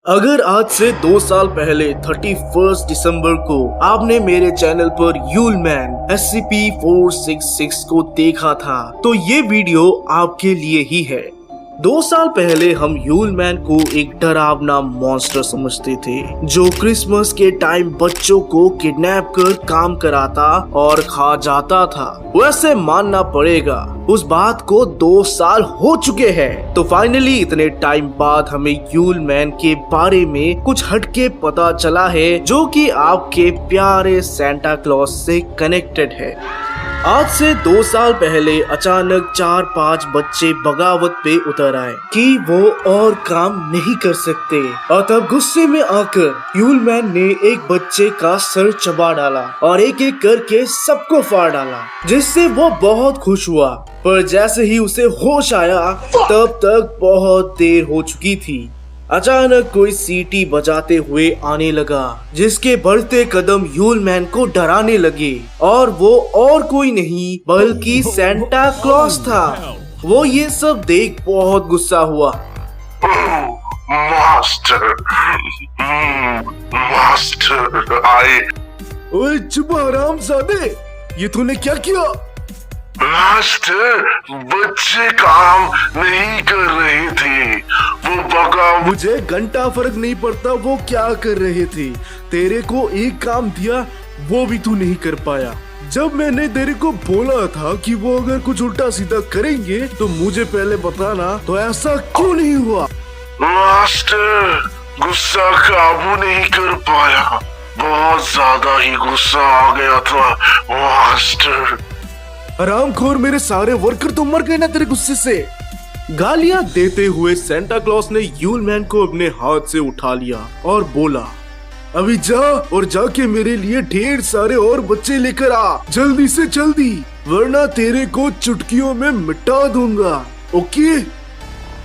अगर आज से 2 साल पहले 31 दिसंबर को आपने मेरे चैनल पर यूल मैन SCP-466 को देखा था तो ये वीडियो आपके लिए ही है। 2 साल पहले हम यूल मैन को एक डरावना मॉन्स्टर समझते थे जो क्रिसमस के टाइम बच्चों को किडनैप कर काम कराता और खा जाता था। वैसे मानना पड़ेगा उस बात को 2 साल हो चुके हैं। तो फाइनली इतने टाइम बाद हमें यूल मैन के बारे में कुछ हटके पता चला है जो कि आपके प्यारे सेंटा क्लॉज से कनेक्टेड है। आज से 2 साल पहले अचानक 4-5 बच्चे बगावत पे उतर आए कि वो और काम नहीं कर सकते और तब गुस्से में आकर यूल मैन ने एक बच्चे का सर चबा डाला और एक एक करके सबको फाड़ डाला, जिससे वो बहुत खुश हुआ। पर जैसे ही उसे होश आया तब तक बहुत देर हो चुकी थी। अचानक कोई सीटी बजाते हुए आने लगा जिसके बढ़ते कदम यूल मैन को डराने लगे और वो और कोई नहीं बल्कि सेंटा क्लॉज था। वो ये सब देख बहुत गुस्सा हुआ। मास्टर आए। ओए चुप हरामजादे, ये तूने क्या किया? मास्टर, बच्चे काम नहीं कर रहे थे, वो बगा। मुझे घंटा फर्क नहीं पड़ता वो क्या कर रहे थे। तेरे को एक काम दिया वो भी तू नहीं कर पाया। जब मैंने तेरे को बोला था कि वो अगर कुछ उल्टा सीधा करेंगे तो मुझे पहले बताना, तो ऐसा क्यों नहीं हुआ? मास्टर, गुस्सा काबू नहीं कर पाया, बहुत ज्यादा ही गुस्सा आ गया था मास्टर। हरामखोर, मेरे सारे वर्कर तो मर गए ना तेरे गुस्से से। गालियां देते हुए सेंटा क्लॉज ने यूल मैन को अपने हाथ से उठा लिया और बोला, अभी जा और जाके मेरे लिए ढेर सारे और बच्चे लेकर आ, जल्दी से जल्दी, वरना तेरे को चुटकियों में मिटा दूंगा। ओके?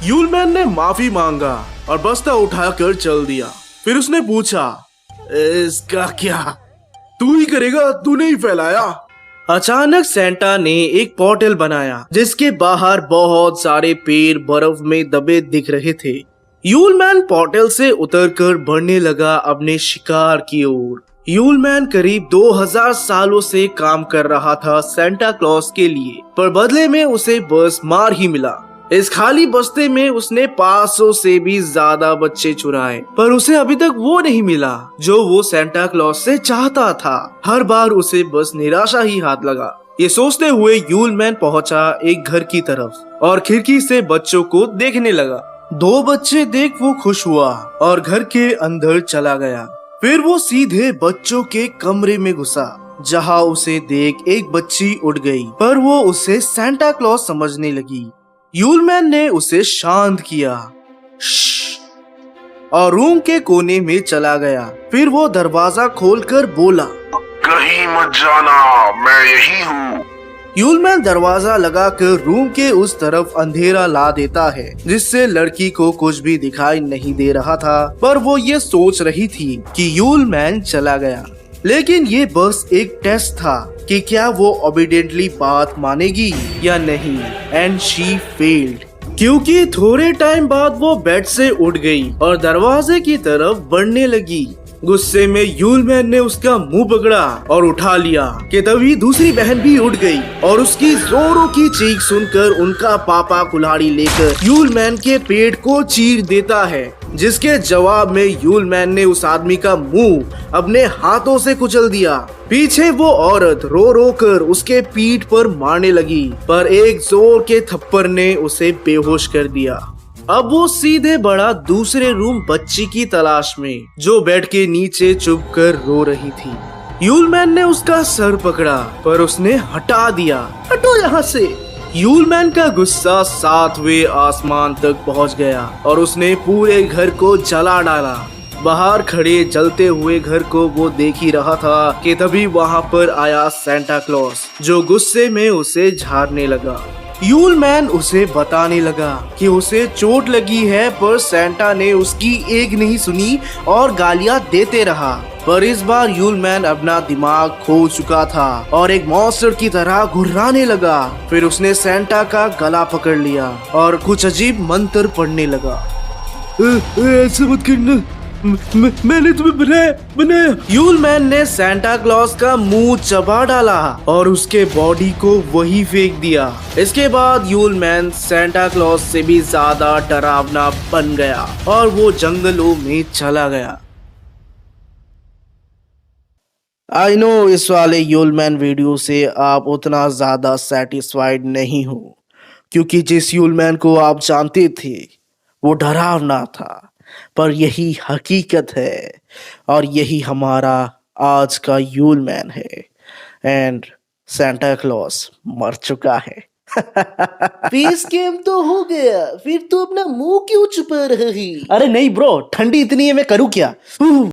यूल मैन ने माफी मांगा और बस्ता उठाकर चल दिया। फिर उसने पूछा, इसका क्या तू ही करेगा? तूने ही फैलाया। अचानक सेंटा ने एक पोर्टल बनाया जिसके बाहर बहुत सारे पेड़ बर्फ में दबे दिख रहे थे। यूल मैन पोर्टल से उतरकर बढ़ने लगा अपने शिकार की ओर। यूल मैन करीब 2000 सालों से काम कर रहा था सेंटा क्लॉज के लिए, पर बदले में उसे बस मार ही मिला। इस खाली बस्ते में उसने 500 से भी ज्यादा बच्चे चुराए, पर उसे अभी तक वो नहीं मिला जो वो सेंटा क्लॉज से चाहता था। हर बार उसे बस निराशा ही हाथ लगा। ये सोचते हुए यूल मैन पहुंचा एक घर की तरफ और खिड़की से बच्चों को देखने लगा। 2 बच्चे देख वो खुश हुआ और घर के अंदर चला गया। फिर वो सीधे बच्चों के कमरे में घुसा, जहाँ उसे देख एक बच्ची उड़ गई, पर वो उसे सेंटा क्लॉज समझने लगी। यूल मैन ने उसे शांत किया और रूम के कोने में चला गया। फिर वो दरवाजा खोलकर बोला, कहीं मत जाना, मैं यही हूँ। यूल मैन दरवाजा लगाकर रूम के उस तरफ अंधेरा ला देता है, जिससे लड़की को कुछ भी दिखाई नहीं दे रहा था। पर वो ये सोच रही थी कि यूल मैन चला गया, लेकिन ये बस एक टेस्ट था कि क्या वो ओबीडियंटली बात मानेगी या नहीं। एंड शी फेल्ड, क्योंकि थोड़े टाइम बाद वो बेड से उठ गई और दरवाजे की तरफ बढ़ने लगी। गुस्से में यूल मैन ने उसका मुंह पकड़ा और उठा लिया कि तभी दूसरी बहन भी उठ गई और उसकी जोरों की चीख सुनकर उनका पापा कुल्हाड़ी लेकर यूल मैन के पेट को चीर देता है, जिसके जवाब में यूल मैन ने उस आदमी का मुंह अपने हाथों से कुचल दिया। पीछे वो औरत रो रो कर उसके पीठ पर मारने लगी, पर एक जोर के थप्पड़ ने उसे बेहोश कर दिया। अब वो सीधे बढ़ा दूसरे रूम बच्ची की तलाश में, जो बेड के नीचे चुप कर रो रही थी। यूल मैन ने उसका सर पकड़ा, पर उसने हटा दिया। हटो यहाँ से। यूल मैन का गुस्सा 7वें आसमान तक पहुँच गया और उसने पूरे घर को जला डाला। बाहर खड़े जलते हुए घर को वो देख ही रहा था कि तभी वहाँ पर आया सेंटा क्लॉज, जो गुस्से में उसे झाड़ने लगा। यूल मैन उसे बताने लगा कि उसे चोट लगी है, पर सेंटा ने उसकी एक नहीं सुनी और गालियां देते रहा। पर इस बार यूल मैन अपना दिमाग खो चुका था और एक मॉन्स्टर की तरह घुर्राने लगा। फिर उसने सेंटा का गला पकड़ लिया और कुछ अजीब मंत्र पढ़ने लगा। ऐसा मत करना, मैंने तुम्हें बनाया। यूल मैन ने सेंटा क्लॉज का मुंह चबा डाला और उसके बॉडी को वही फेंक दिया। इसके बाद यूल मैन सेंटा क्लॉज से भी ज्यादा डरावना बन गया और वो जंगलों में चला गया। आई नो इस वाले यूल मैन वीडियो से आप उतना ज्यादा सेटिस्फाइड नहीं हो, क्योंकि जिस यूल मैन को आप जानते थे वो डरावना था, पर यही हकीकत है और यही हमारा आज का यूल मैन है। एंड सेंटा क्लॉज मर चुका है। फेस गेम तो हो गया, फिर तो अपना मुंह क्यों छुपा रहा है? अरे नहीं ब्रो, ठंडी इतनी है, मैं करूँ क्या?